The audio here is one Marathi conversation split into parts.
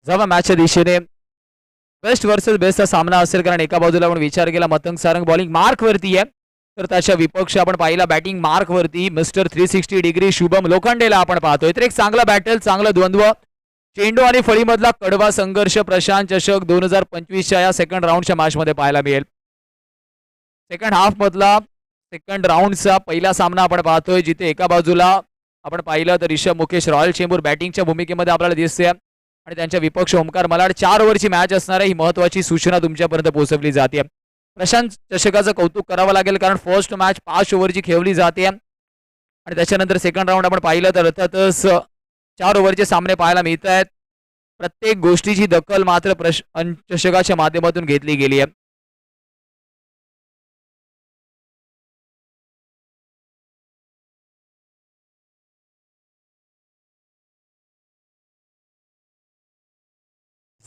जेव्हा मॅचच्या दिशेने बेस्ट वर्सेस बेस्टचा सामना असेल, कारण एका बाजूला आपण विचार केला मतंग सारंग बॉलिंग मार्क वरती आहे, तर त्याच्या विपक्ष आपण पाहिला बॅटिंग मार्क वरती मिस्टर 360 डिग्री शुभम लोखंडेला आपण पाहतोय. तर एक चांगला बॅटल, चांगलं द्वंद्व, चेंडू आणि फळीमधला कडवा संघर्ष प्रशांत चषक 2025च्या या सेकंड राऊंडच्या मॅचमध्ये पाहायला मिळेल. सेकंड हाफ मधला सेकंड राऊंडचा पहिला सामना आपण पाहतोय, जिथे एका बाजूला आपण पाहिलं तर ऋषभ मुकेश रॉयल चेंबूर बॅटिंगच्या भूमिकेमध्ये आपल्याला दिसते आणि त्यांच्या विपक्ष ओमकार मलाड. 4 ओव्हरची मॅच असणार आहे, ही महत्वाची सूचना तुमच्यापर्यंत पोहोचवली जाते. प्रशांत चषकाचं कौतुक करावं लागेल, कारण फर्स्ट मॅच 5 ओव्हरची खेळली जाते आणि त्याच्यानंतर सेकंड राऊंड आपण पाहिलं तर अर्थातच 4 ओव्हरचे सामने पाहायला मिळत आहेत. प्रत्येक गोष्टीची दखल मात्र चषकाच्या माध्यमातून घेतली गेली आहे.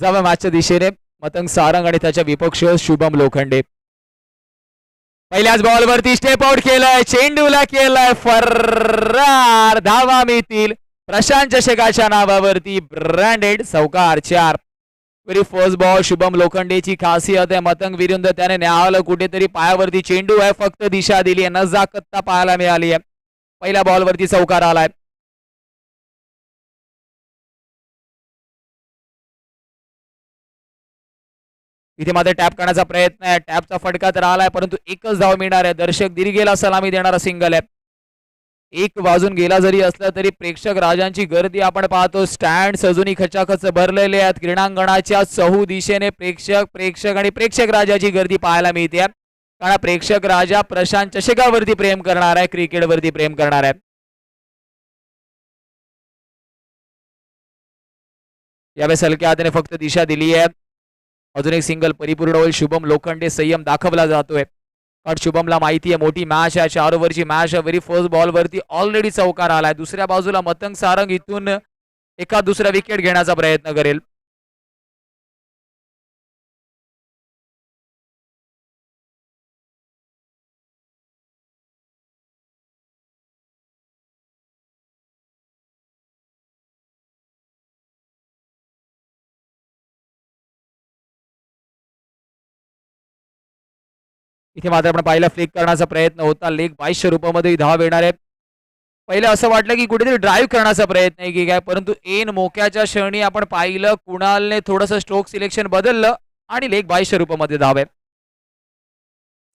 जाव्या मॅचच्या दिशेने मतंग सारंग आणि त्याच्या विपक्ष शुभम लोखंडे. पहिल्याच बॉलवरती स्टेप आउट केलाय, चेंडूला केलाय फरार, धावा मिळतील प्रशांत चषकाच्या नावावरती. ब्रँडेड चौकार 4. व्हेरी फर्स्ट बॉल शुभम लोखंडेची खासियत आहे मतंग विरुद्ध त्याने न्याहावलं कुठेतरी, पायावरती चेंडू आहे, फक्त दिशा दिली आहे, नजाकतता पाहायला मिळाली आहे. पहिल्या बॉलवरती चौकार आलाय. इथे मात्र टॅप करण्याचा प्रयत्न आहे, टॅपचा फटका तर आलाय, परंतु एकच धाव मिळणार आहे. दर्शक दिरीगेला सलामी देणारा सिंगल आहे. एक वाजून गेला जरी असला तरी प्रेक्षक राजांची गर्दी आपण पाहतो. स्टँड अजूनही खचाखच भरलेले आहेत. क्रीडांगणाच्या चहू दिशेने प्रेक्षक आणि प्रेक्षक राजाची गर्दी पाहायला मिळते, कारण प्रेक्षक राजा प्रशांत चषकावरती प्रेम करणार आहे, क्रिकेटवरती प्रेम करणार आहे. यावेळेस हलक्या हाताने फक्त दिशा दिली आहे. अजून एक सिंगल परिपूर्ण होईल. शुभम लोखंडे संयम दाखवला जातोय, कारण शुभमला माहिती आहे मोठी मॅच आहे, 4 ओव्हरची मॅच आहे. व्हेरी फर्स्ट बॉलवरती ऑलरेडी चौकार आलाय. दुसऱ्या बाजूला मतंग सारंग इथून एका दुसरा विकेट घेण्याचा प्रयत्न करेल. इथे मात्र आपण पाहिलं फ्लिक करण्याचा प्रयत्न होता, लेग 2200 रुपयामध्ये धाव येणार आहे. पहिलं असं वाटलं की कुठेतरी ड्राईव्ह करण्याचा प्रयत्न आहे की काय, परंतु एन मोक्याच्या क्षणी आपण पाहिलं कुणालने थोडंसं स्ट्रोक सिलेक्शन बदललं आणि लेग 2200 रुपयामध्ये धाव आहे.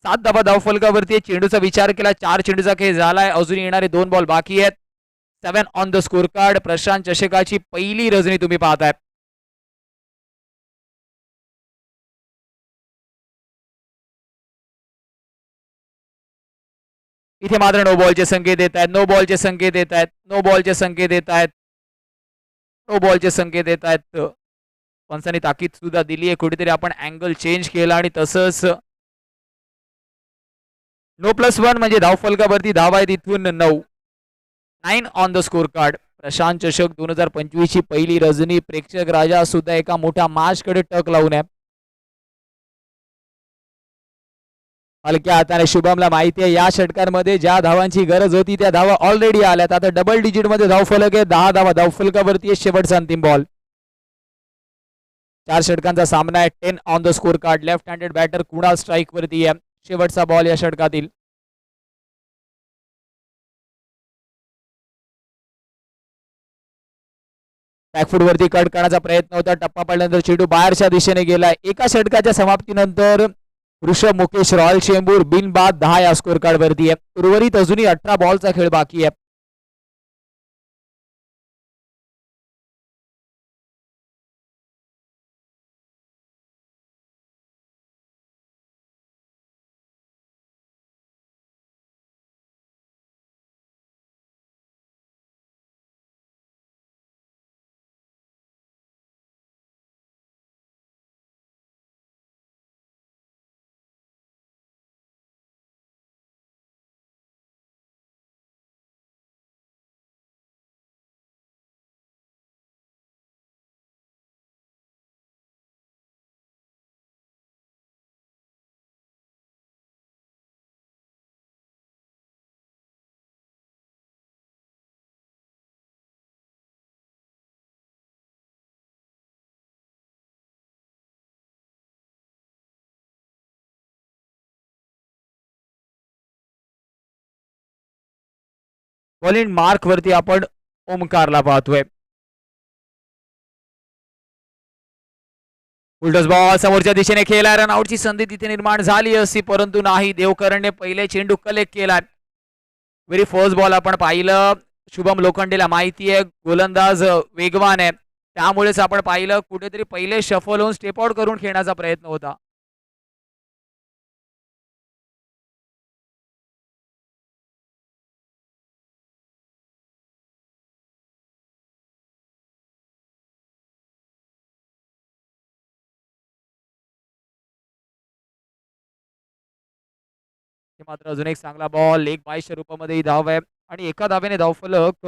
7 धावा धावफलकावरती. चेंडूचा विचार केला, 4 चेंडूचा खेळ झालाय, अजून येणारे 2 बॉल बाकी आहेत. 7 on the score card. Prashant चषकाची पहिली रजनी तुम्ही पाहताय. इथे मात्र नो बॉलचे संकेत येत आहेत, नो बॉलचे संकेत येत आहेत, नो बॉलचे संकेत येत आहेत, नो बॉलचे संकेत येत आहेत. पंचांनी ताकीद सुद्धा दिली आहे, कुठेतरी आपण अँगल चेंज केला आणि तसंच नो+1 म्हणजे धावफलकावरती धावा आहेत इथून 9. 9 on the score card. Prashant चषक 2025 ची पहिली रजनी. प्रेक्षक राजा सुद्धा एका मोठ्या मॅचकडे टक लावून आहे. हलक्या हाताने शुभमला माहिती आहे या षटकांमध्ये ज्या धावांची गरज होती त्या धावा ऑलरेडी आल्यात. आता डबल डिजिट मध्ये धावफलक आहे, 10 धावा धावफलकावरती आहे. शेवटचा अंतिम बॉल. 4 षटकांचा सामना आहे. 10 on the score card. Left handed batter Kunal strike वरती आहे. शेवटचा बॉल या षटकातील. बॅकफूट वरती कट करण्याचा प्रयत्न होता, टप्पा पडल्यानंतर चेंडू बाहेरच्या दिशेने गेलाय. एका षटकाच्या समाप्तीनंतर ऋषभ मुकेश रॉयल चेंबूर बिनबाद 10 या स्कोर कार्ड वरती आहे. उर्वरित अजूनही 18 बॉलचा खेळ बाकी आहे. बॉलिंग मार्क वरती आपण ओमकारला पाहतोय. उलटस बॉल समोरच्या दिशेने खेळला, रनआउटची संधी तिथे निर्माण झाली असती परंतु नाही. देवकरणने पहिले चेंडू कलेक्ट केला. व्हेरी फर्स्ट बॉल आपण पाहिलं शुभम लोखंडेला माहिती आहे गोलंदाज वेगवान आहे त्यामुळेच आपण पाहिलं कुठेतरी पहिले शफल होऊन स्टेप आउट करून खेळण्याचा प्रयत्न होता. मात्र अजून एक चांगला बॉल 1 रूपामध्ये धाव आहे आणि एका धावेने धावफलक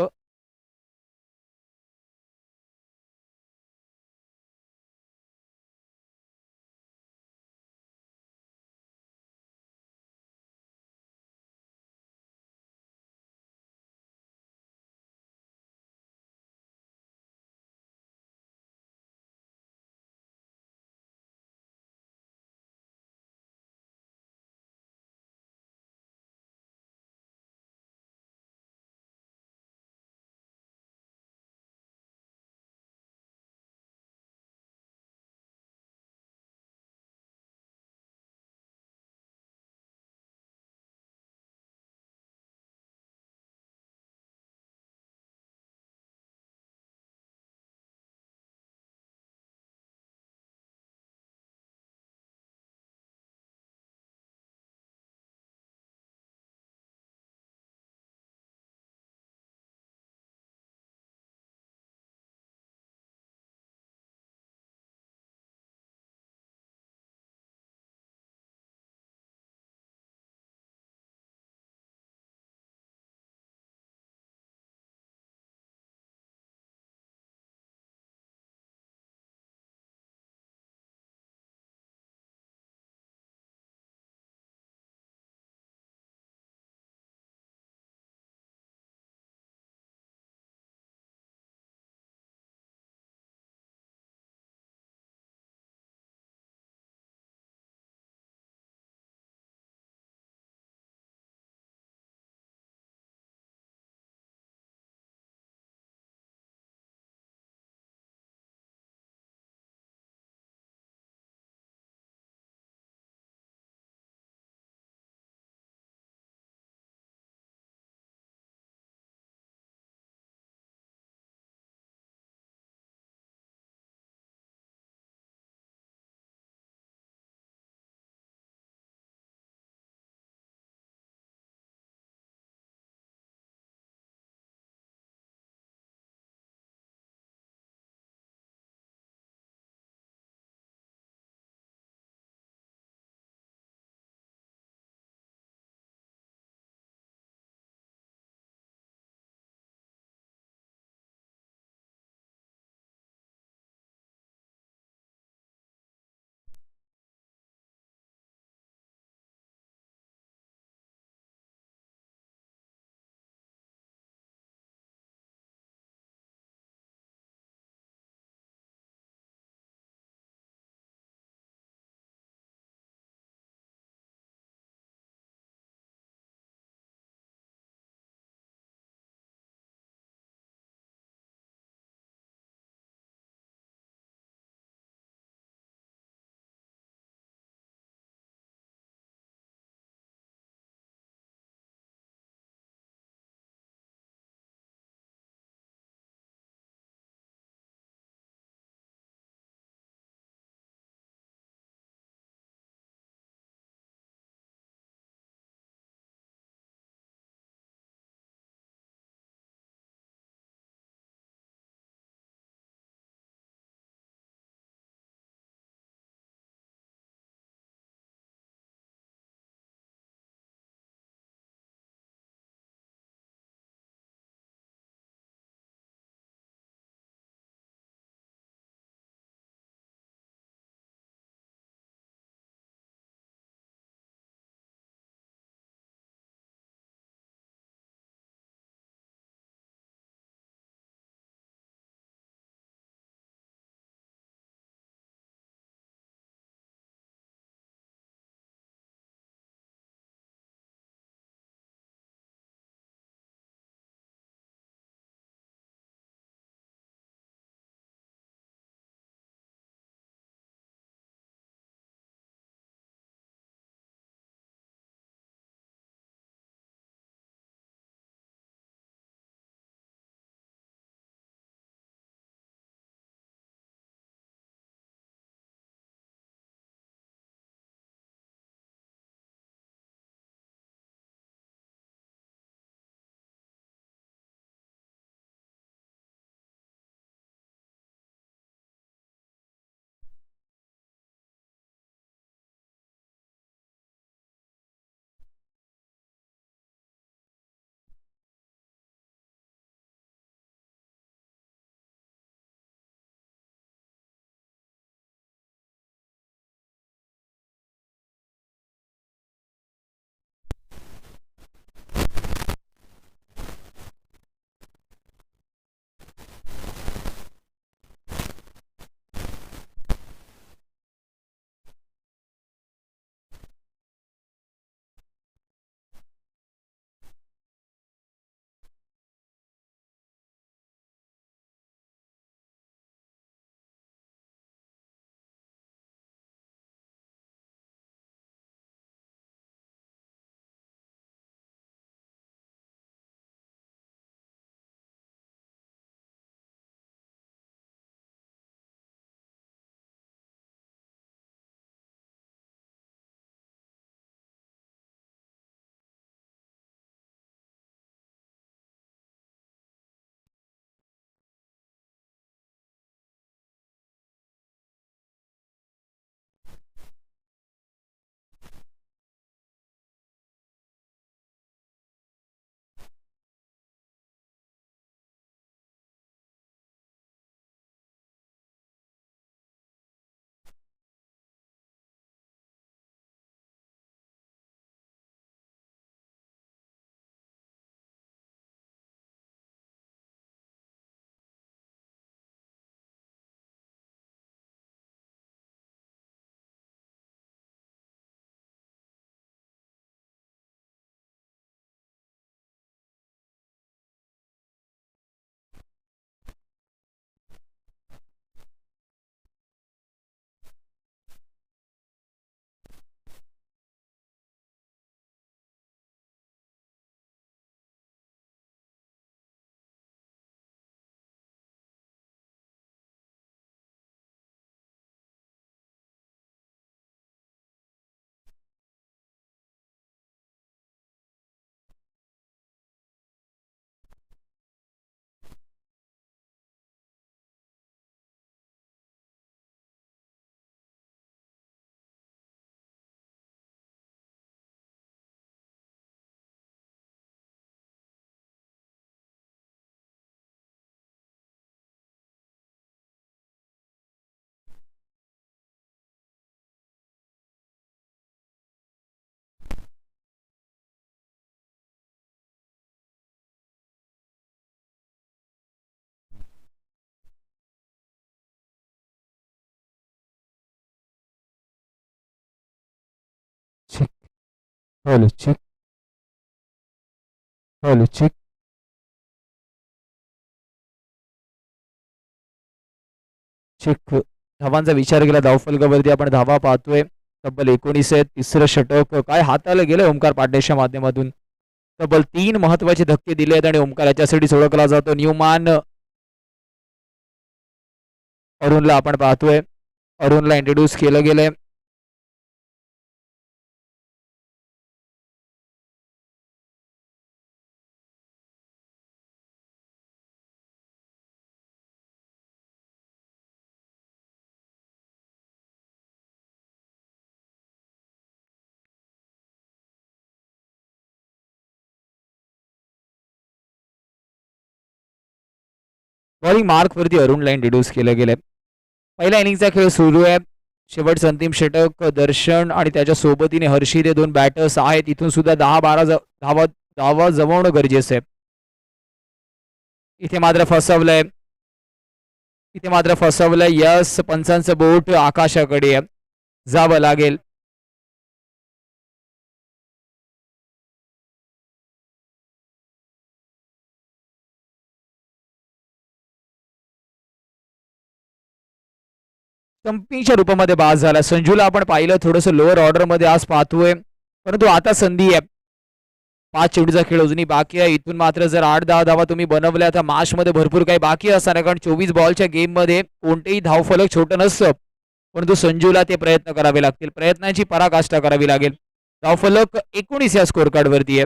hello check. Hello check. Check. धावांचा विचार केला धावफलकावरती आपण धावा पाहतोय तब्बल 19 आहेत. तिसरं षटक काय हाताला गेलंय ओमकार पाटणेच्या माध्यमातून. तब्बल 3 महत्वाचे धक्के दिले आहेत आणि ओमकार याच्यासाठी ओळखला जातो. न्यूमॅन अरुणला आपण पाहतोय. अरुणला इंट्रोड्यूस केलं गेलंय. बॉलिंग मार्क वरती अरुणला इंट्रोड्यूस केलं गेलंय. पहिल्या इनिंगचा खेळ सुरू आहे. शेवटचं अंतिम षटक दर्शन आणि त्याच्या सोबतीने हर्षित हे 2 बॅटर्स आहेत. इथून सुद्धा 10-12 धावा धावा जमवणं गरजेचं आहे. इथे मात्र फसवलंय. यस पंचांचं बोट आकाशाकडे जावं लागेल. स्टंपिंगच्या रूपामध्ये बाद झाला. संजूला आपण पाहिलं थोडंसं लोअर ऑर्डरमध्ये आज पाहतोय, परंतु आता संधी आहे. 5 चेंडूचा खेळ अजूनही बाकी आहे. इथून मात्र जर 8-10 धावा तुम्ही बनवल्या तर मार्चमध्ये भरपूर काही बाकी असणार आहे. कारण 24 बॉलच्या गेममध्ये कोणतेही धावफलक छोटं नसतं, परंतु संजूला ते प्रयत्न करावे लागतील. प्रयत्नांची पराकाष्ठा करावी लागेल. धावफलक 19 या स्कोर कार्डवरती आहे.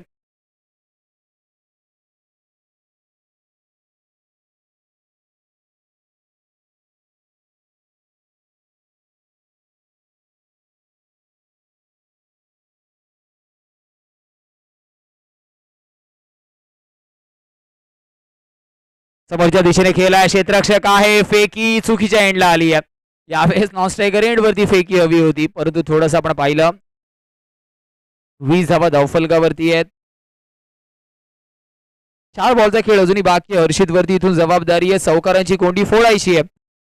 समोरच्या दिशेने खेळला क्षेत्ररक्षक आहे. फेकी चुकीच्या एंडला आली आहे. यावेळेस नॉन स्ट्रायकर एंड वरती फेकी हवी होती, परंतु थोडंसं आपण पाहिलं 20 धावा धावफलकावरती आहेत. 4 बॉलचा खेळ अजूनही बाकी आहे. हर्षित वरती इथून जबाबदारी आहे. चौकारांची कोंडी फोडायची आहे.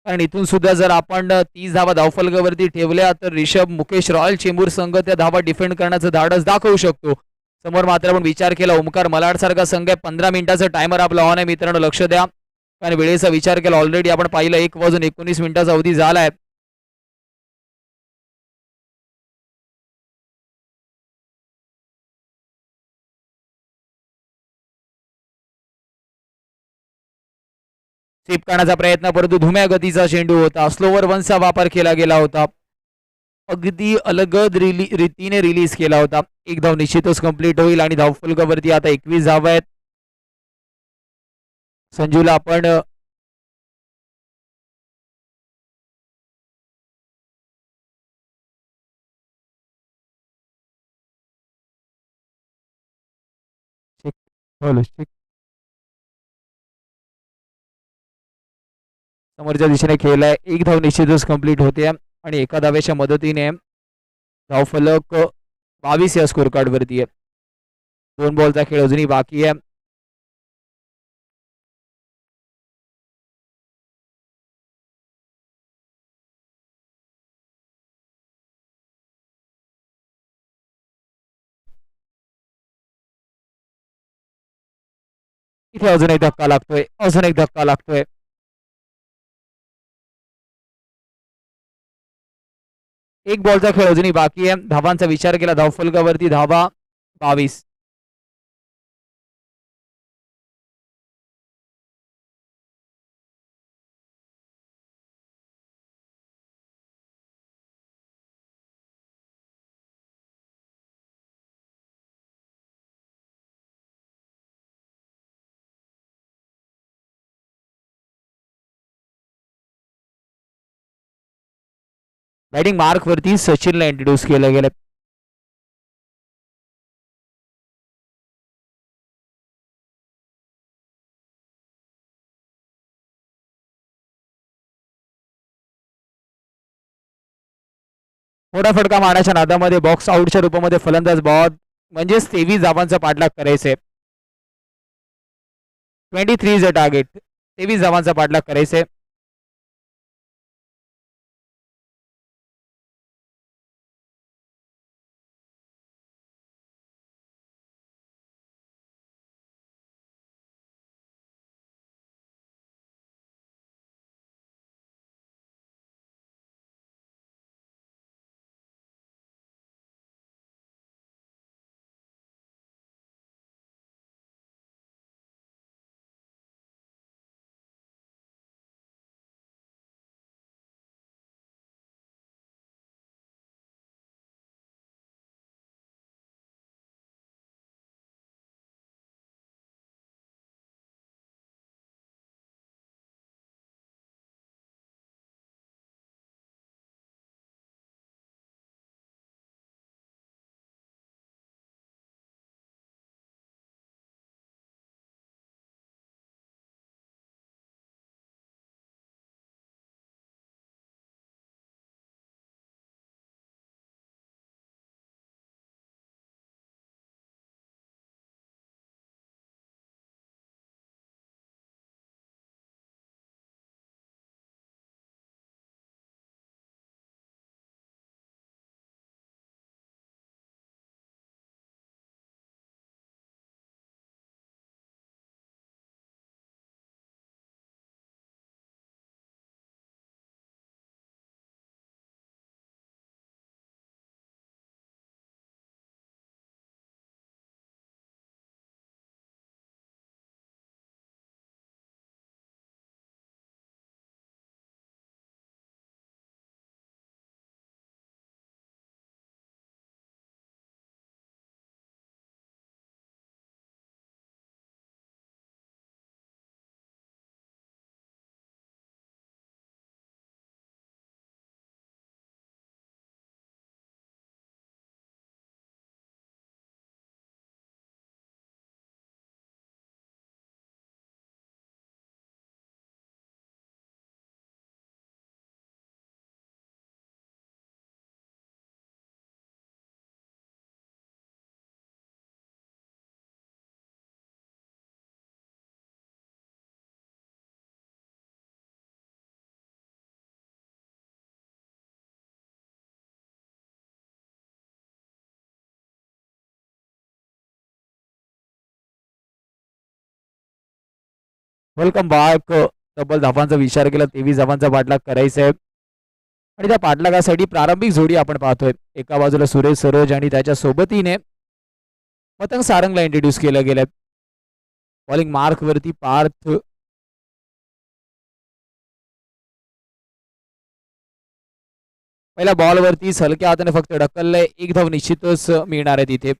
कारण इथून सुद्धा जर आपण 30 धावा धावफलकावरती ठेवल्या तर रिषभ मुकेश रॉयल चेंबूर संघ त्या धावा डिफेंड करण्याचं धाडस दाखवू शकतो. समोर मात्र आपण विचार केला ओमकार मलाड सारखा संघ आहे. 15 मिनिटाचा टायमर आपला ऑन आहे मित्रांनो, लक्ष द्या. कारण वेळेचा विचार केला ऑलरेडी आपण पाहिलं 1:19 अवधी झालाय. स्वीप करण्याचा प्रयत्न, परंतु धुम्या गतीचा चेंडू होता. स्लोवर वनचा वापर केला गेला होता. अगदी अलगद रीतीने रिलीज केला होता. एक धाव निश्चितच कंप्लीट होईल आणि धावफलकावरती आता 21 धावा आहेत. संजूला आपण समोरच्या दिशेने खेळलाय. एक धाव निश्चितच कंप्लीट होते आणि एका धावेच्या मदतीने धावफलक 22 या स्कोर कार्ड वरती आहे. 2 बॉलचा खेळ अजूनही बाकी आहे. इथे अजून एक धक्का लागतोय. एक बॉलचा खेळ अजूनही बाकी आहे. धावांचा विचार केला धावफलकावरती धावा 22. बॅटिंग मार्क वरती सचिनला इंट्रोड्यूस केलं गेलं. मोठा फटका मारण्याच्या नादामध्ये बॉक्स आउटच्या रूपामध्ये फलंदाज बाद, म्हणजेच 23 धावांचा पाठलाग करायचे. 23 इज अ टार्गेट. 23 धावांचा पाठलाग करायचे. Welcome back. तब्बल धावांचा विचार केला 23 धावांचा पाठलाग करायचा आहे आणि त्या पाठलागासाठी प्रारंभिक जोडी आपण पाहतोय. एका बाजूला सुरेश सरोज आणि त्याच्या सोबतीने मतंग सारंगला इंट्रोड्यूस केलं गेलं. बॉलिंग मार्क वरती पार्थ पहिल्या बॉलवरती हलक्या हाताने फक्त ढकललंय. एक धाव निश्चितच मिळणार आहे तिथे.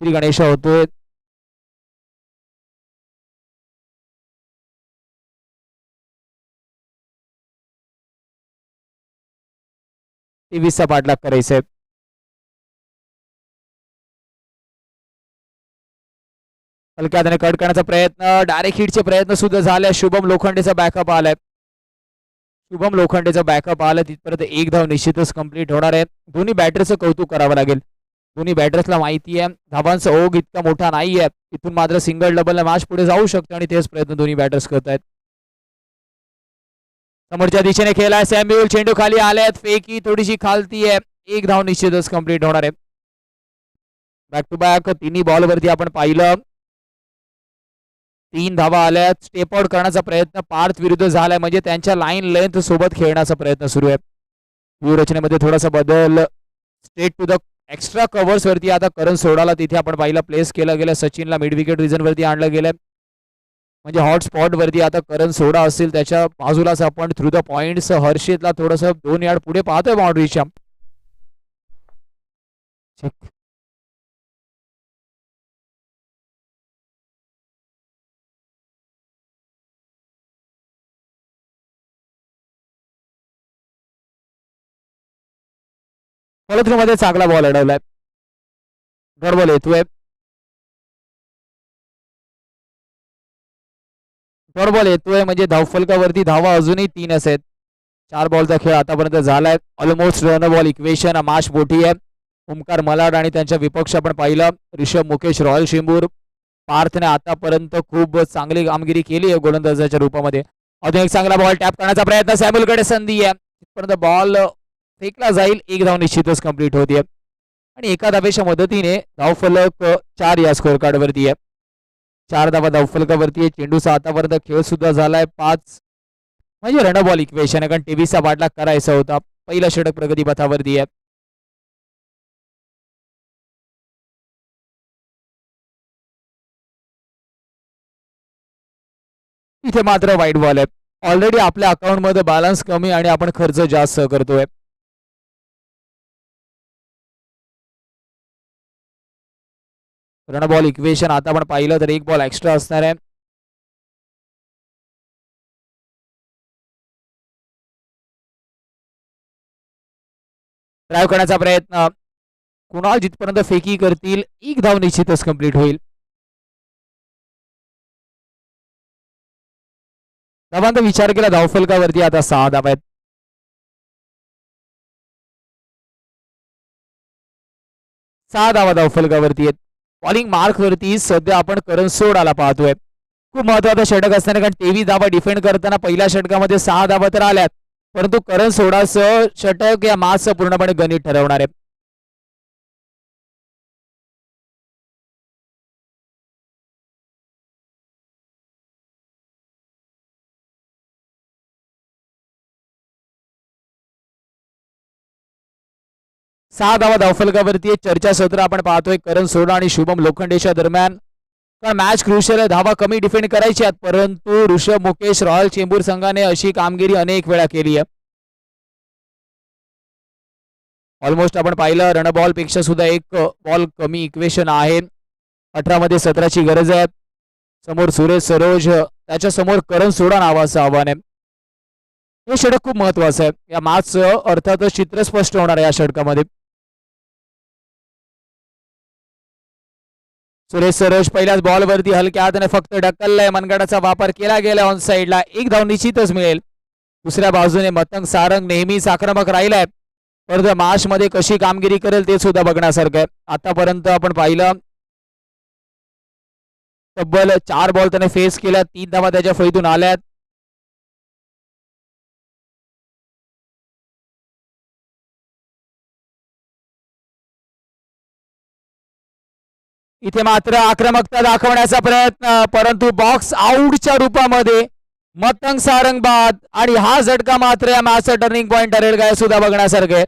श्री गणेश होतोय. चा पाठलाग करायचा आहे. हलक्या हाताने कट करण्याचा प्रयत्न, डायरेक्ट हिटचे प्रयत्न सुद्धा झाले. शुभम लोखंडेचा बॅकअप आलाय. शुभम लोखंडेचा बॅकअप आला तिथपर्यंत एक धाव निश्चितच कंप्लीट होणार आहे. दोन्ही बॅटर्सचं कौतुक करावं लागेल. दोन्ही बॅटर्सला माहिती आहे धावांचा ओघ इतका मोठा नाही आहे. इथून मात्र सिंगल डबल मॅच पुढे जाऊ शकते आणि तेच प्रयत्न दोन्ही बॅटर्स करत आहेत. समोरच्या दिशेने खेळलाय सॅम्युअल. चेंडू खाली आल्यात. फेकी थोडीशी खालती आहे. एक धाव निश्चितच कंप्लीट होणार आहे. बॅक टू बॅक तिन्ही बॉलवरती आपण पाहिलं 3 धावा आल्यात. स्टेप आउट करण्याचा प्रयत्न पार्थ विरुद्ध झालाय म्हणजे त्यांच्या लाईन लेंथ सोबत खेळण्याचा प्रयत्न सुरू आहे. व्यूहरचनेमध्ये थोडासा बदल. Straight to the extra covers वरती आता करण सोडाला तिथे आपण पाहिलं प्लेस केलं गेलं. सचिनला मिड विकेट रिझन वरती आणलं गेलं म्हणजे हॉट स्पॉट वरती आता करण सोडा असेल त्याच्या बाजूलाच आपण थ्रू द पॉइंट्स हर्षितला थोडंसं 2 यार्ड पुढे पाहतोय बाउंड्रीच्या. मध्ये चांगला बॉल अडवलाय. डॉट बॉल येतोय. डॉट बॉल येतोय म्हणजे धावफलकावरती धावा अजूनही 3 आहेत. 4 बॉलचा खेळ आतापर्यंत झालाय. ऑलमोस्ट रन बॉल इक्वेशन माश मोठी आहे. ओमकार मलाड आणि त्यांच्या विपक्ष आपण पाहिलं ऋषभ मुकेश रॉयल शेंबूर. पार्थने आतापर्यंत खूप चांगली कामगिरी केली आहे गोलंदाजाच्या रूपामध्ये. अजून एक चांगला बॉल टॅप करण्याचा प्रयत्न. सॅम्युअलकडे संधी आहे. तिथपर्यंत बॉल फेकला जाईल. एक धाव निश्चितच कंप्लीट होतीये आणि एका धावेच्या मदतीने धावफलक 4 या स्कोअर कार्डवरती आहे. 4 धावा धावफलकावरती आहे. चेंडूचा आतापर्यंत खेळ सुद्धा झालाय 5 म्हणजे रन बॉल इक्वेशन आहे कारण टीव्हीचा पाठलाग करायचा होता. पहिला षटक प्रगतीपथावरती आहे. इथे मात्र वाईट बॉल आहे. ऑलरेडी आपल्या अकाउंटमध्ये बॅलन्स कमी आणि आपण खर्च जास्त करतोय. रन बॉल इक्वेशन आता आपण पाहिलं तर एक बॉल एक्स्ट्रा असणार आहे. ड्राईव्ह करण्याचा प्रयत्न. कुणाल जिथपर्यंत फेकी करतील एक धाव निश्चितच कंप्लीट होईल. धावांचा विचार केला धावफलकावरती आता 6 धावा आहेत. 6 धावा धावफलकावरती आहेत. बॉलिंग मार्क वरती सध्या आपण करण सोडाला पाहतोय. खूप महत्वाचा षटक असताना कारण 23 धावा डिफेंड करताना पहिल्या षटकामध्ये 6 धावा तर आल्यात परंतु करण सोडासह षटक या मॅचचं पूर्णपणे गणित ठरवणार आहे. सहा धावा धावफलकावरती चर्चासत्र आपण पाहतोय करण सोडा आणि शुभम लोखंडेच्या दरम्यान. कारण मॅच क्रुशियल आहे. धावा कमी डिफेंड करायची आहेत परंतु ऋषभ मुकेश रॉयल चेंबूर संघाने अशी कामगिरी अनेक वेळा केली आहे. ऑलमोस्ट आपण पाहिलं रन बॉल पेक्षा सुद्धा एक बॉल कमी इक्वेशन आहे. 18 मध्ये 17ची गरज आहे. समोर सुरेश सरोज त्याच्या समोर करण सोडा नावाचं आव्हान आहे. हे षटक खूप महत्वाचं आहे. या मॅचचं अर्थातच चित्र स्पष्ट होणार आहे या षटकामध्ये. सुरेश सरोज पहिल्याच बॉलवरती हलक्या हाताने फक्त ढकललाय. मनगडाचा वापर केला गेला ऑन साईडला. एक धाव निश्चितच मिळेल. दुसऱ्या बाजूने मतंग सारंग नेहमीच आक्रमक राहिलाय परंतु मॅच मध्ये कशी कामगिरी करेल ते सुद्धा बघण्यासारखं आहे. आतापर्यंत आपण पाहिलं तब्बल 4 बॉल त्याने फेस केल्या. 3 धावा त्याच्या फळीतून आल्यात. इथे मात्र आक्रमकता दाखवण्याचा प्रयत्न, परंतु बॉक्स आउटच्या रूपामध्ये मतंग सारंग बाद. आणि हा झटका मात्र या मॅचचा टर्निंग पॉइंट ठरेल काय सुद्धा बघण्यासारखे.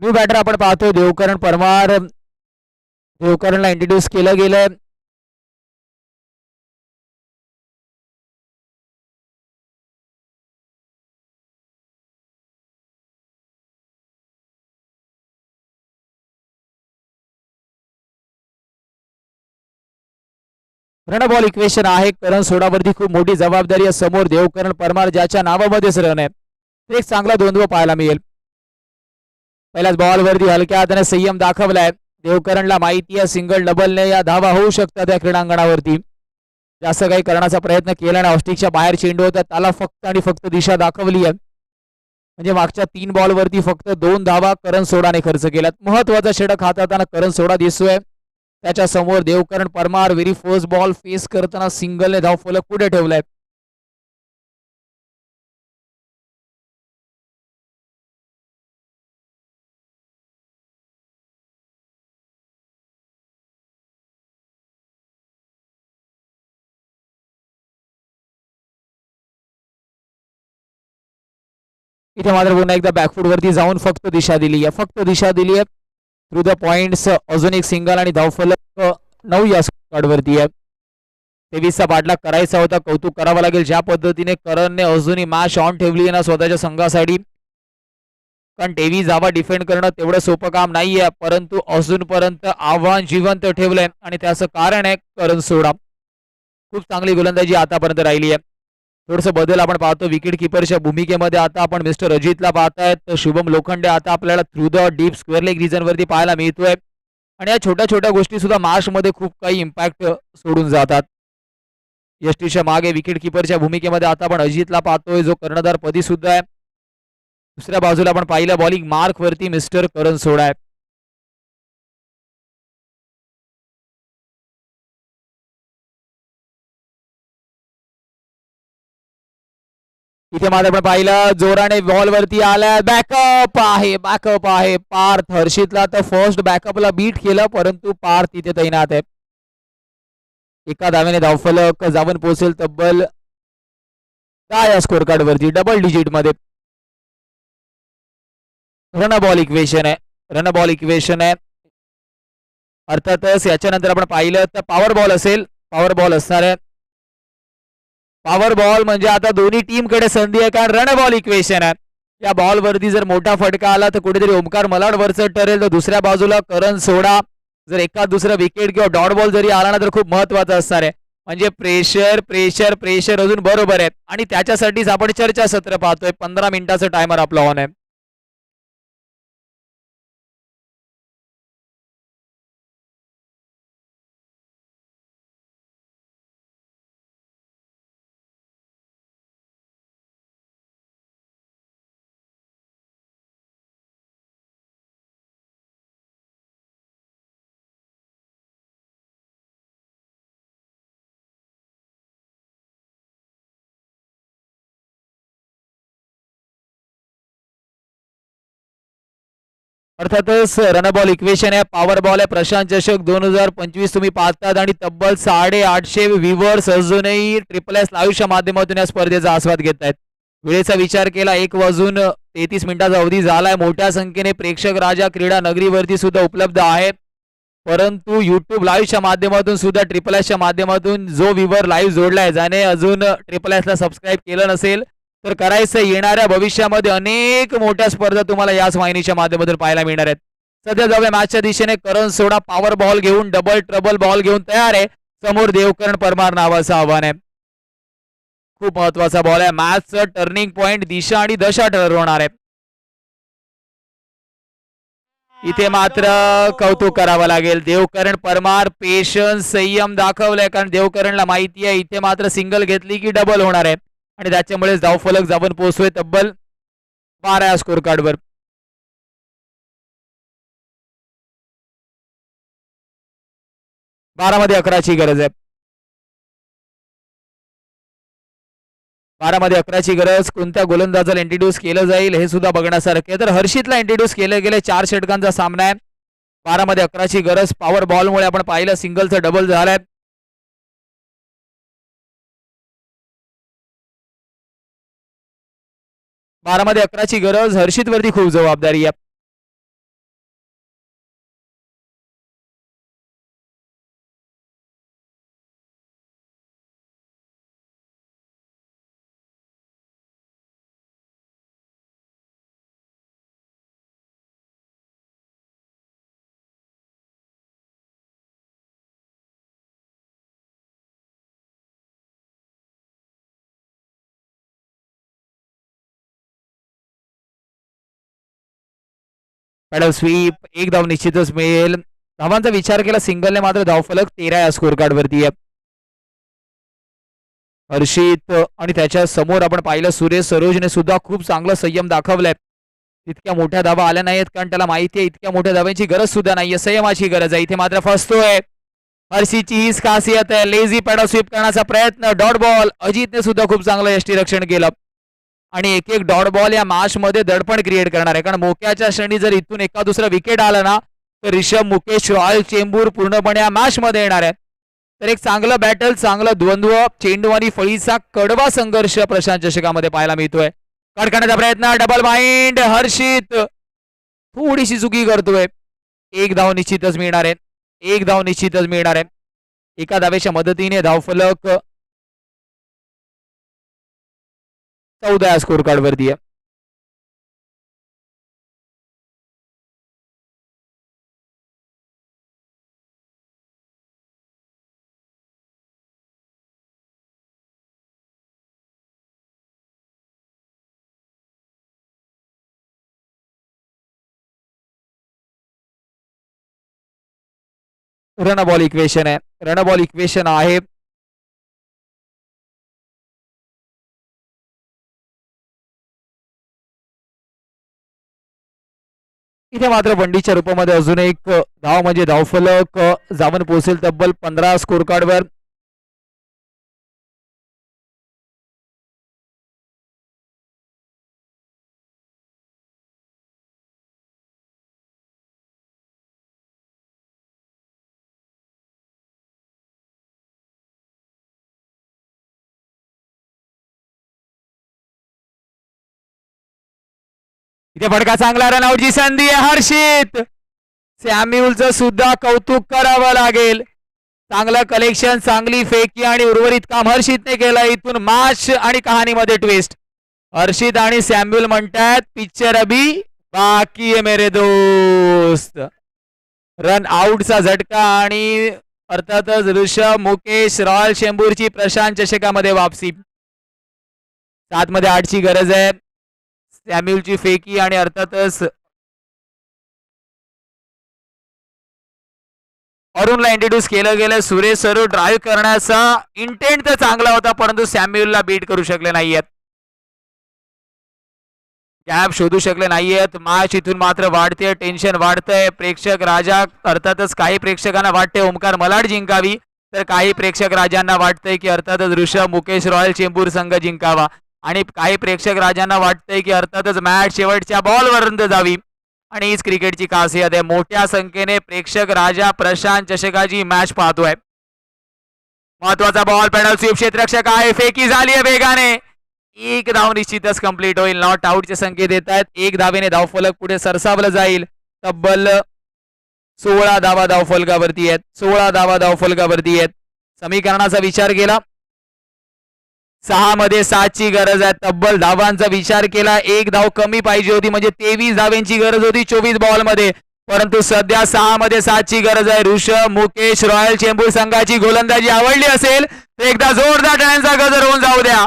न्यू बॅटर आपण पाहतोय देवकरण परमार. देवकरणला इंट्रोड्यूस केलं गेलंय. रणबॉल इक्वेशन आहे. करण सोडावरती खूप मोठी जबाबदारी आहे समोर. देवकरण परमार ज्याच्या नावामध्येच रन आहे. एक चांगला द्वंद्व पाहायला मिळेल. पहिल्याच बॉलवरती हलक्या हाताने संयम दाखवलाय. देवकरणला माहिती आहे सिंगल डबलने या धावा होऊ शकतात या क्रीडांगणावरती. जास्त काही करण्याचा प्रयत्न केला ना. ऑस्टिकच्या बाहेर चेंडू होता, त्याला फक्त आणि फक्त दिशा दाखवली आहे. म्हणजे मागच्या 3 बॉलवरती फक्त 2 धावा करण सोडाने खर्च केल्यात. महत्वाचा षटक हाताळताना करण सोडा दिसतोय. त्याच्या समोर Devkaran Parmar very first ball face करताना सिंगलने धावफलक पुढे ठेवलाय. इथे मात्र पुन्हा एकदा बॅकफूट वरती जाऊन फक्त दिशा दिली आहे. फक्त दिशा दिली आहे थ्रू द पॉइंट्स. अजून एक सिंगल आणि धावफलक 9 या स्क्वॉड वरती आहे. 23चा पाठलाग करायचा होता. कौतुक करावं लागेल ज्या पद्धतीने करणने अजूनही मॅच ऑन ठेवली आहे ना स्वतःच्या संघासाठी. कारण 23 धावा डिफेंड करणं तेवढं सोपं काम नाहीये, परंतु अजूनपर्यंत आव्हान जिवंत ठेवलंय आणि त्याचं कारण आहे करण सोडा. खूप चांगली गोलंदाजी आतापर्यंत राहिली आहे. थोडंसं बदल आपण पाहतो विकेट किपरच्या भूमिकेमध्ये. आता आपण मिस्टर अजितला पाहतायत. शुभम लोखंडे आता आपल्याला through the deep square leg region वरती पाहायला मिळतोय. आणि या छोट्या छोट्या गोष्टी सुद्धा मॅच मध्ये खूप काही इम्पॅक्ट सोडून जातात. यष्टीच्या मागे विकेट किपरच्या भूमिकेमध्ये आता आपण अजितला पाहतोय जो कर्णधार पदी सुद्धा आहे. दुसऱ्या बाजूला आपण पाहिलं बॉलिंग मार्क वरती मिस्टर करण सोडा आहे. इथे मात्र आपण पाहिलं जोराने बॉल वरती आलाय. बॅकअप आहे पार्थ. हर्षितला तर फर्स्ट बॅकअपला बीट केलं, परंतु पार्थ तिथे तैनात आहे. एका धावेने धावफलक जाऊन पोहोचेल तब्बल 10 या स्कोर कार्ड वरती डबल डिजिट मध्ये. रन बॉल इक्वेशन आहे. अर्थातच याच्यानंतर आपण पाहिलं तर पॉवर बॉल असेल. पॉवर बॉल असणार आहे. पॉवर बॉल म्हणजे आता दोन्ही टीम कडे संधी आहे, कारण रन बॉल इक्वेशन आहे. या बॉल वरती जर मोठा फटका आला तर कुठेतरी ओमकार मलाड वरचं ठरेल, तर दुसऱ्या बाजूला करण सोडा जर एका दुसरा विकेट किंवा डॉट बॉल जरी आला ना तर खूप महत्वाचा असणार आहे. म्हणजे प्रेशर प्रेशर प्रेशर अजून बरोबर आहे. आणि त्याच्यासाठीच आपण चर्चासत्र पाहतोय. 15 मिनिटाचं टायमर आपला ऑन आहे. अर्थातच रन बॉल इक्वेशन आहे. पॉवर बॉल आहे. प्रशांत चषक 2025 तुम्ही पाहतात आणि तब्बल 850 व्ह्यूवर्स अजूनही ट्रिपल एस लाईव्हच्या माध्यमातून या स्पर्धेचा आस्वाद घेत आहेत. वेळेचा विचार केला 1:33 मिनिटाचा अवधी झालाय. मोठ्या संख्येने प्रेक्षक राजा क्रीडा नगरीवरती सुद्धा उपलब्ध आहेत, परंतु युट्यूब लाईव्हच्या माध्यमातून सुद्धा ट्रिपल एसच्या माध्यमातून जो व्ह्यूवर लाईव्ह जोडलाय, ज्याने अजून ट्रिपल एसला सबस्क्राईब केलं नसेल तर करायचं. येणाऱ्या भविष्यामध्ये अनेक मोठ्या स्पर्धा तुम्हाला याच वाहिनीच्या माध्यमातून पाहायला मिळणार आहेत. सध्या जाऊया मॅचच्या दिशेने. करण सोडा पॉवर बॉल घेऊन डबल ट्रबल बॉल घेऊन तयार आहे. समोर देवकरण परमार नावाचं आव्हान आहे. खूप महत्वाचा बॉल आहे. मॅचचं टर्निंग पॉइंट दिशा आणि दशा ठरवणार आहे. इथे मात्र कौतुक करावं लागेल. देवकरण परमार पेशन्स संयम दाखवलाय, कारण देवकरणला माहिती आहे इथे मात्र सिंगल घेतली की डबल होणार आहे आणि त्याच्यामुळे धावफलक जाऊन पोहोचतोय तब्बल 12 या स्कोर कार्डवर. 12 मध्ये 11ची गरज आहे. 12 मध्ये 11ची गरज. कोणत्या गोलंदाजाला इंट्रोड्यूस केलं जाईल हे सुद्धा बघण्यासारखं आहे. तर हर्षितला इंट्रोड्यूस केलं गेले. 4 षटकांचा सामना आहे. 12 मध्ये 11ची गरज. पॉवर बॉलमुळे आपण पाहिलं सिंगलचं डबल झालंय. बारा मध्ये 11ची गरज. हर्षित वरती खूप जबाबदारी आहे. Paddle sweep. एक धाव निश्चितच मिळेल. धावांचा विचार केला सिंगलने मात्र धावफलक 13 या स्कोर कार्ड वरती आहे. हर्षित आणि त्याच्या समोर आपण पाहिलं सुरेश सरोजने सुद्धा खूप चांगलं संयम दाखवलाय. इतक्या मोठ्या धावा आल्या नाहीत, कारण त्याला माहिती आहे इतक्या मोठ्या धाव्यांची गरज सुद्धा नाहीये. संयमाची गरज आहे. इथे मात्र फसतोय. हर्षितची हीच खासियत आहे. लेझी पॅडल स्वीप करण्याचा प्रयत्न. Dot ball. अजितने सुद्धा खूप चांगलं यष्टीरक्षण केलं आणि एक एक डॉट बॉल या मॅच मध्ये दडपण क्रिएट करणार आहे, कारण मोक्याच्या क्षणी जर इथून एका दुसरा विकेट आला ना तर ऋषभ, मुकेश, रॉयल चेंबूर पूर्णपणे या मॅच मध्ये येणार आहे. तर एक चांगलं बॅटल, चांगलं द्वंद्व, चेंडू आणि फळीचा कडवा संघर्ष प्रशांत चषकामध्ये पाहायला मिळतोय. कट करण्याचा प्रयत्न. Double mind. हर्षित थोडीशी चुकी करतोय. एक धाव निश्चितच मिळणार आहे. एक धाव निश्चितच मिळणार आहे. एका धावेच्या मदतीने धावफलक 14 या स्कोर कार्ड वरती आहे. रन बॉल इक्वेशन आहे. रन बॉल इक्वेशन आहे. इथे मात्र बंडीच्या रूपामध्ये अजून एक धाव म्हणजे धावफलक जाऊन पोहोचेल तब्बल 15 स्कोर कार्डवर. इथे फटका चांगला. रनआउटची संधी आहे. हर्षित. सॅम्युलचं सुद्धा कौतुक करावं लागेल. चांगलं कलेक्शन, चांगली फेकी आणि उर्वरित काम हर्षितने केलं. इथून मॅच आणि कहाणीमध्ये ट्विस्ट. हर्षित आणि सॅम्युल म्हणतात पिक्चर अभी बाकी है मेरे दोस्त. रन आउटचा झटका आणि अर्थातच ऋषभ, मुकेश, रॉयल चेंबूरची प्रशांत चषकामध्ये वापसी. 7 मध्ये 8ची गरज आहे. सॅम्युलची फेकी आणि अर्थातच अरुणला इंट्रोड्यूस केलं गेलं. सुरेश सरू ड्राईव्ह करण्याचा इंटेंट तर चांगला होता, परंतु सॅम्युलला बीट करू शकले नाहीयेत. गॅप शोधू शकले नाहीयेत. मॅच इथून मात्र वाढते. टेन्शन वाढतंय. प्रेक्षक राजा अर्थातच काही प्रेक्षकांना वाटते ओमकार मलाड जिंकावी, तर काही प्रेक्षक राजांना वाटतंय की अर्थातच ऋषभ, मुकेश, रॉयल चेंबूर संघ जिंकावा आणि काही प्रेक्षक राजांना वाटतंय की अर्थातच मॅच शेवटच्या बॉलपर्यंत जावी. आणि हीच क्रिकेटची खासियत आहे. मोठ्या संख्येने प्रेक्षक राजा प्रशांत चषकाची मॅच पाहतोय. महत्वाचा बॉल. Pedal sweep. क्षेत्ररक्षक आहे. फेकी झाली आहे वेगाने. एक धाव निश्चितच कंप्लीट होईल. नॉट आउटचे संकेत येत आहेत. एक धावेने धावफलक पुढे सरसावलं जाईल. तब्बल 16 धावा धावफलकावरती आहेत. 16 धावा धावफलकावरती आहेत. समीकरणाचा विचार केला 6 मध्ये 7ची गरज आहे. तब्बल धावांचा विचार केला एक धाव कमी पाहिजे होती, म्हणजे 23 धावांची गरज होती 24 बॉल मध्ये, परंतु सध्या 6 मध्ये 7ची गरज आहे. ऋषभ, मुकेश, रॉयल चेंबूर संघाची गोलंदाजी आवडली असेल तर एकदा जोरदार टाळ्यांचा गजर होऊन जाऊ द्या.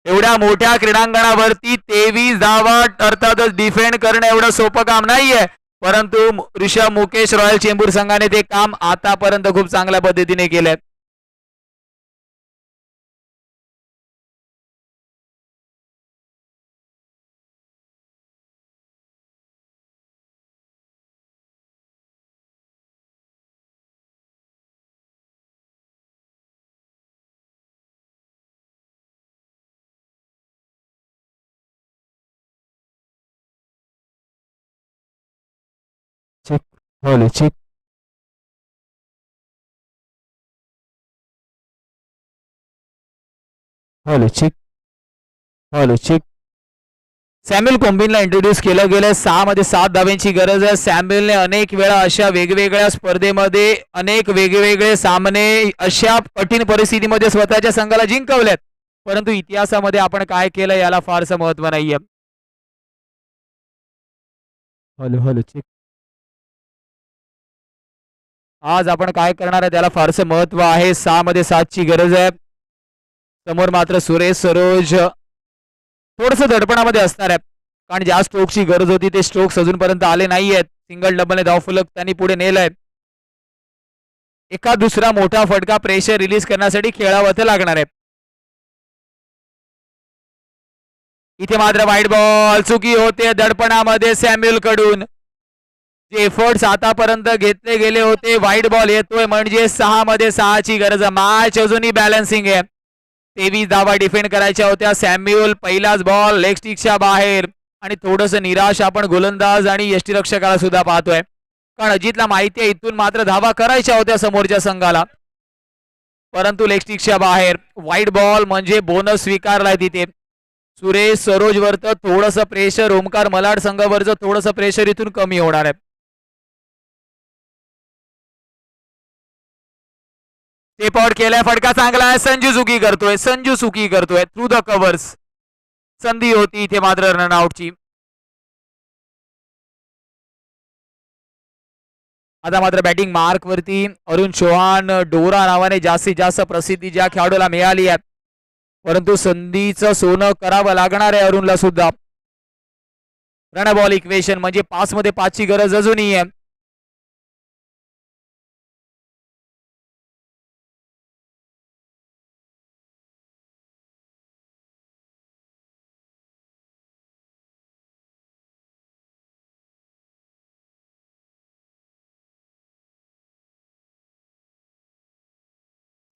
एवढ्या मोठ्या क्रीडांगणावरती 23 धावा अर्थातच डिफेंड करणं एवढं सोपं काम नाहीये. परंतु ऋषभ मुकेश रॉयल चेंबूर संघाने ते काम आतापर्यंत खूप चांगल्या पद्धतीने केलंय. Check. Hello check. Hello check. Hello check. Samuel कोम्बिनला इंट्रोड्यूस केलं गेलं. 6 मध्ये 7 धाब्यांची गरज आहे. सॅम्युअलने अनेक वेळा अशा वेगवेगळ्या स्पर्धेमध्ये अनेक वेगवेगळे सामने अशा कठीण परिस्थितीमध्ये स्वतःच्या संघाला जिंकवलेत. परंतु इतिहासामध्ये आपण काय केलं याला फारसं महत्व नाहीये. Hello hello check. आज आपण काय करणार आहे त्याला फारसं महत्व आहे. 6 मध्ये 7 ची गरज आहे. समोर मात्र सुरेश सरोज थोडस दडपणामध्ये असणार आहे. कारण ज्या स्ट्रोकची गरज होती ते स्ट्रोक्स अजूनपर्यंत आले नाहीयेत. सिंगल डबलने धावफलक त्यांनी पुढे नेलंय. एका दुसरा मोठा फटका प्रेशर रिलीज करण्यासाठी खेळावं तर लागणार आहे. इथे मात्र वाईट बॉल चुकी होते दडपणामध्ये सॅम्युअल कडून. जे एफर्ट्स आतापर्यंत घेतले गेले होते वाईट बॉल येतोय म्हणजे 6 मध्ये 6 ची गरज. मॅच अजूनही बॅलन्सिंग आहे. 23 धावा डिफेंड करायच्या होत्या. सॅम्युअल पहिलाच बॉल लेग स्टिकच्या बाहेर आणि थोडस निराश आपण गोलंदाज आणि यष्टीरक्षकाला सुद्धा पाहतोय. कारण अजितला माहिती आहे इथून मात्र धावा करायच्या होत्या समोरच्या संघाला. परंतु लेग स्टिकच्या बाहेर वाईट बॉल म्हणजे बोनस स्वीकारलाय तिथे. सुरेश सरोज वरचं थोडस प्रेशर, ओमकार मलाड संघावरचं थोडस प्रेशर इथून कमी होणार आहे. टेप आउट केलाय. फटका चांगला आहे. संजू चुकी करतोय थ्रू द कव्हर्स. संधी होती इथे मात्र रनआउटची. आता मात्र बॅटिंग मार्क वरती अरुण चौहान. डोरा नावाने जास्तीत जास्त प्रसिद्धी ज्या खेळाडूला मिळाली आहे. परंतु संधीचं सोनं करावं लागणार आहे अरुणला सुद्धा. रन बॉल इक्वेशन म्हणजे 5 मध्ये 5 ची गरज अजूनही आहे.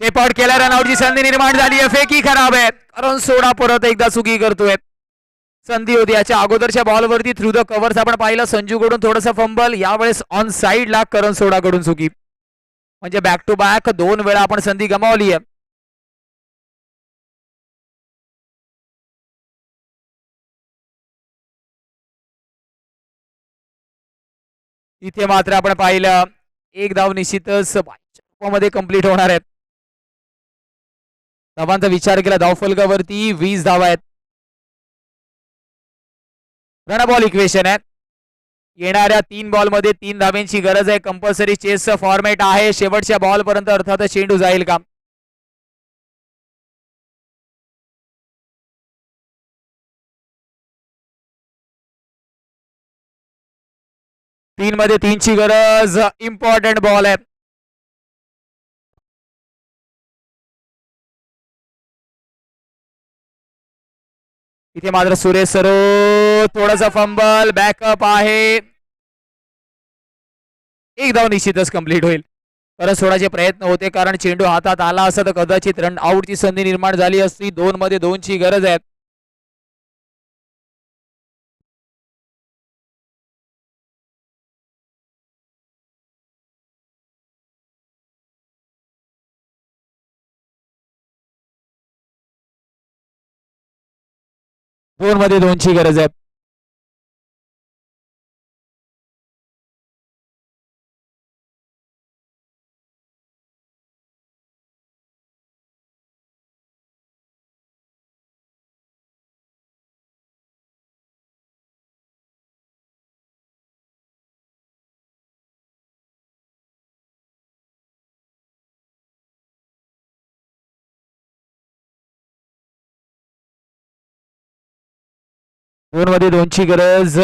टेप आउट केला. रनआउटची संधी निर्माण झाली आहे. फेकी खराब आहे. करण सोडा परत एकदा चुकी करतोय. संधी होती याच्या अगोदरच्या बॉलवरती थ्रू द कव्हर्स आपण पाहिलं संजूकडून थोडंसं फंबल. यावेळेस ऑन साईडला करण सोडाकडून चुकी. म्हणजे बॅक टू बॅक 2 वेळा आपण संधी गमावली आहे. इथे मात्र आपण पाहिलं एक धाव निश्चितच मध्ये कंप्लीट होणार आहेत. धावांचा विचार केला धावफलकावरती 20 धावा आहेत. रन बॉल इक्वेशन आहे. येणाऱ्या 3 बॉलमध्ये 3 धाव्यांची गरज आहे. कंपल्सरी चेसचं फॉर्मॅट आहे. शेवटच्या बॉल पर्यंत अर्थातच चेंडू जाईल का. तीन मध्ये 3 ची गरज. इम्पॉर्टंट बॉल आहे. इथे मात्र सुरेश सरो थोडासा फंबल. बॅकअप आहे. एक धाव निश्चितच कंप्लीट होईल. परत सोडायचे प्रयत्न होते कारण चेंडू हातात आला असता तर कदाचित रन आउटची संधी निर्माण झाली असती. 2 मध्ये 2 ची गरज आहे. दोन मध्ये 2 ची गरज आहे. दोन मध्ये 2 ची गरज.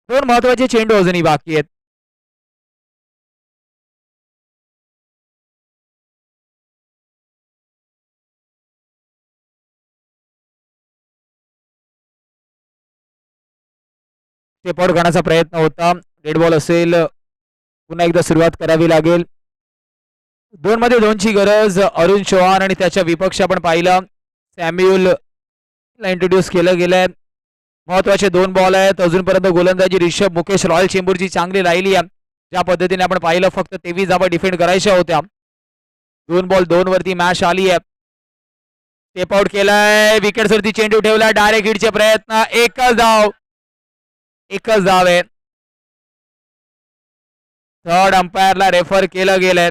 दोन महत्वाचे चेंडू अजूनही बाकी आहेत. स्टेप आउट करण्याचा प्रयत्न होता. डेड बॉल असेल. पुन्हा एकदा सुरुवात करावी लागेल. 2 मध्ये 2ची गरज. अरुण चव्हाण आणि त्याच्या विपक्ष आपण पाहिलं. सॅम्युअल ला इंट्रोड्यूस केलं गेलंय. महत्वाचे 2 बॉल आहेत. अजूनपर्यंत गोलंदाजी ऋषभ मुकेश रॉयल चेंबूरची चांगली राहिली आहे. ज्या पद्धतीने आपण पाहिलं फक्त 23 धावा डिफेंड करायच्या होत्या. 2 बॉल 2 वरती मॅच आली आहे. स्टेप आउट केलाय. विकेट वरती चेंडू ठेवला. डायरेक्ट हिटचे प्रयत्न. एकच धाव आहे. थर्ड अंपायरला रेफर केलं गेलंय.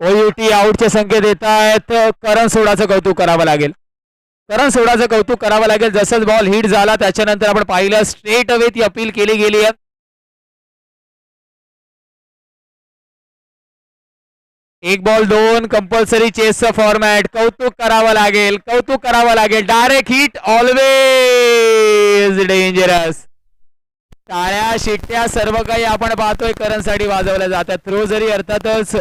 ओयूटी आउटचे संकेत येत आहेत. करण सोडाचं कौतुक करावं लागेल. जसंच बॉल हिट झाला त्याच्यानंतर आपण पाहिलं स्ट्रेट अवे ती अपील केली गेली आहे. एक बॉल 2 कंपल्सरी चेसचं फॉर्मॅट. कौतुक करावं लागेल. Direct hit always dangerous. टाळ्या शिट्ट्या सर्व काही आपण पाहतोय करणसाठी वाजवल्या जातात. थ्रो जरी अर्थातच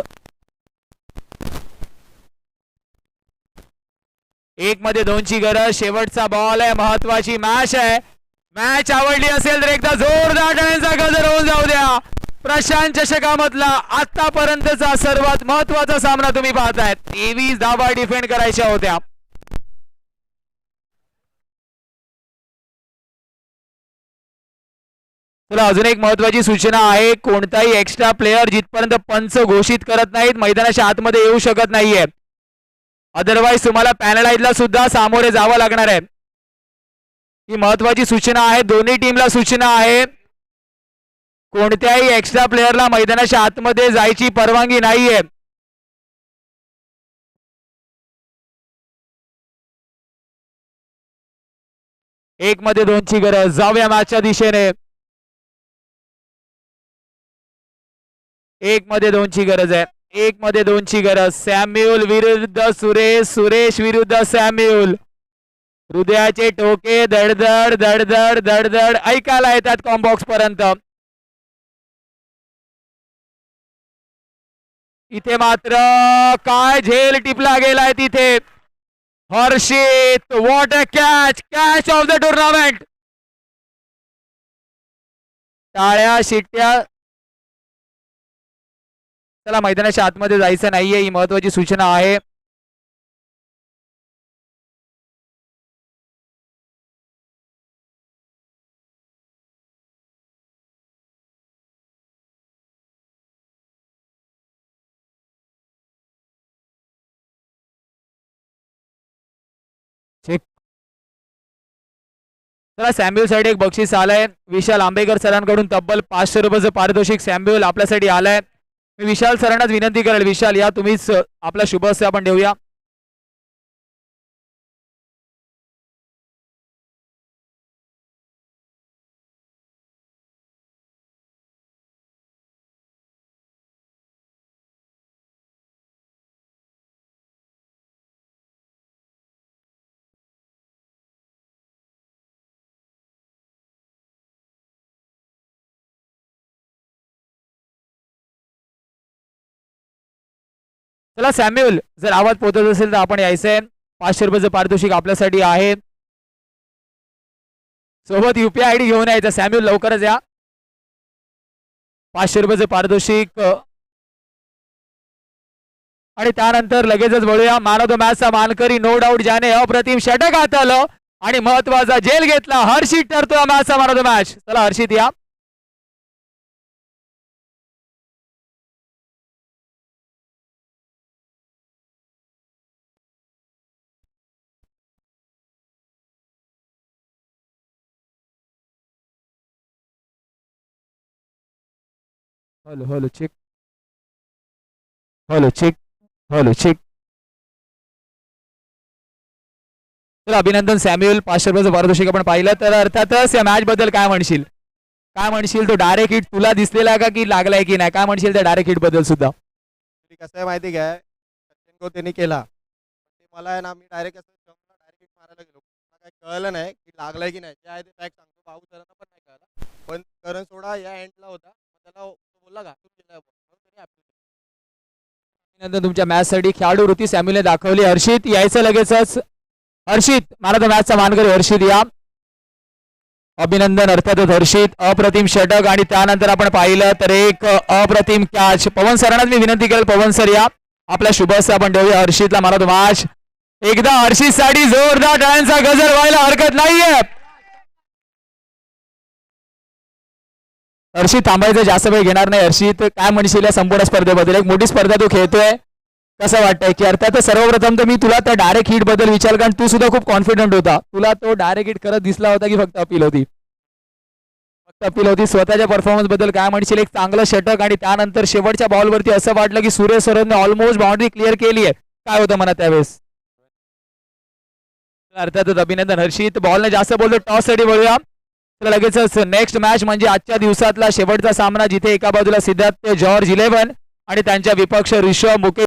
1 मध्ये 2ची गरज. शेवटचा बॉल आहे. महत्वाची मॅच आहे. मॅच आवडली असेल तर एकदा जोरदार टाळ्यांचा गजर होऊन जाऊ द्या. प्रशांत चषकामधला आतापर्यंतचा सर्वात महत्वाचा सामना तुम्ही पाहताय. 23 धावा डिफेंड करायच्या होत्या. चला अजून एक महत्वाची सूचना आहे. कोणताही एक्स्ट्रा प्लेयर जिथपर्यंत पंच घोषित करत नाहीत मैदानाच्या आतमध्ये येऊ शकत नाहीये. अदरवाईज तुम्हाला पॅनलाइजला सुद्धा सामोरे जावं लागणार आहे. ही महत्वाची सूचना आहे. दोन्ही टीमला सूचना आहे. कोणत्याही एक्स्ट्रा प्लेयरला मैदानाच्या आतमध्ये जायची परवानगी नाहीये. एक मध्ये 2ची गरज. जाऊया मॅचच्या दिशेने. 1 मध्ये 2ची गरज आहे. 1 मध्ये 2ची गरज. सॅम्युअल विरुद्ध सुरेश विरुद्ध सॅम्युअल. हृदयाचे ठोके धडधड धडधड धडधड ऐकायला येतात कॉम्बॉक्स पर्यंत. इथे मात्र काय झेल टिपला गेलाय तिथे. Harshit what a catch of the tournament. टाळ्या शिट्ट्या त्याला मैदानाच्या आतमध्ये जायचं नाहीये, ही महत्वाची सूचना आहे. चेक चला सॅम्युअलसाठी एक बक्षीस आलंय विशाल आंबेकर सरांकडून, तब्बल 500 रुपयाचं पारितोषिक सॅम्युअल आपल्यासाठी आलंय. मी विशाल सरांनाच विनंती करेल, विशाल या तुम्हीच आपला शुभ हस्ते आपण देऊया. चला सॅम्युअल जर आवाज पोहोचत असेल तर आपण यायचंय. 500 रुपयाचं पारितोषिक आपल्यासाठी आहे. सोबत युपीआय आयडी घेऊन यायचा. सॅम्युअल लवकरच या. 500 रुपयाचं पारितोषिक आणि त्यानंतर लगेचच वळूया मॅन ऑफ द मॅचचा मानकरी नो डाऊट ज्याने अप्रतिम षटक हाताळलं आणि महत्वाचा झेल घेतला, हर्षित ठरतोय मॅचचा मॅन ऑफ द मॅच. चला हर्षित या. Hello hello check hello check hello check तर अभिनंदन सॅम्युअल. 500 रुपयाचं पारितोषिक आपण पाहिलं. तर अर्थातच या मॅच बद्दल काय म्हणशील, काय म्हणशील? तो डायरेक्ट हिट तुला दिसलेला का की लागलाय की नाही, काय म्हणशील त्या डायरेक्ट हिट बद्दल सुद्धा? कसं आहे माहिती काय, सचिन को त्यांनी केला ते मला आहे ना, मी डायरेक्ट असं जंपला, डायरेक्ट हिट मारायला गेलो. मला काय कळलं नाही की लागलाय की नाही. जे आहे ते फॅक्ट सांगतो, भाऊ सरांना पण नाही कळलं. पण करण सोडा या एंडला होता, त्याला बोलला का तू केलाय म्हणून त्याने appreciate अभिनंदन तुमच्या मॅच साठी. खेळाडू वृत्ती सॅम्युअलने दाखवली. हर्षित यायचं लगेचच. हर्षित मॅन ऑफ द मॅचचा मानकरी हर्षित या. अभिनंदन अर्थातच हर्षित. अप्रतिम षटक आणि त्यानंतर आपण पाहिलं तर एक अप्रतिम कॅच. पवन सरांना मी विनंती करेल, पवन सर या. आपला शुभ हस्ते आपण देऊया हर्षितला मॅन ऑफ द मॅच. एकदा हर्षित साठी जोरदार टाळ्यांचा गजर व्हायला हरकत नाहीये. हर्षित थांबायचं, जास्त वेळ घेणार नाही. हर्षित काय म्हणशील या संपूर्ण स्पर्धेबद्दल? एक मोठी स्पर्धा तू खेळतोय, कसं वाटतंय? की अर्थात सर्वप्रथम तर मी तुला त्या डायरेक्ट हिट बद्दल विचार, कारण तू सुद्धा खूप कॉन्फिडंट होता. तुला तो डायरेक्ट हिट करत दिसला होता की फक्त अपील होती? फक्त अपील होती. स्वतःच्या परफॉर्मन्स बद्दल काय म्हणशील? एक चांगलं षटक आणि त्यानंतर शेवटच्या बॉलवरती असं वाटलं की सुरेश सरांनी ऑलमोस्ट बाउंड्री क्लिअर केली आहे. काय होतं मनात त्यावेळेस? अर्थातच अभिनंदन हर्षित. बॉलने जास्त बोलतो, टॉस साठी वळूया. तर लगेचच नेक्स्ट मॅच म्हणजे आजच्या दिवसातला शेवटचा सामना, जिथे एका बाजूला सिद्धार्थ जॉर्ज 11 आणि त्यांच्या विपक्ष ऋषभ मुकेश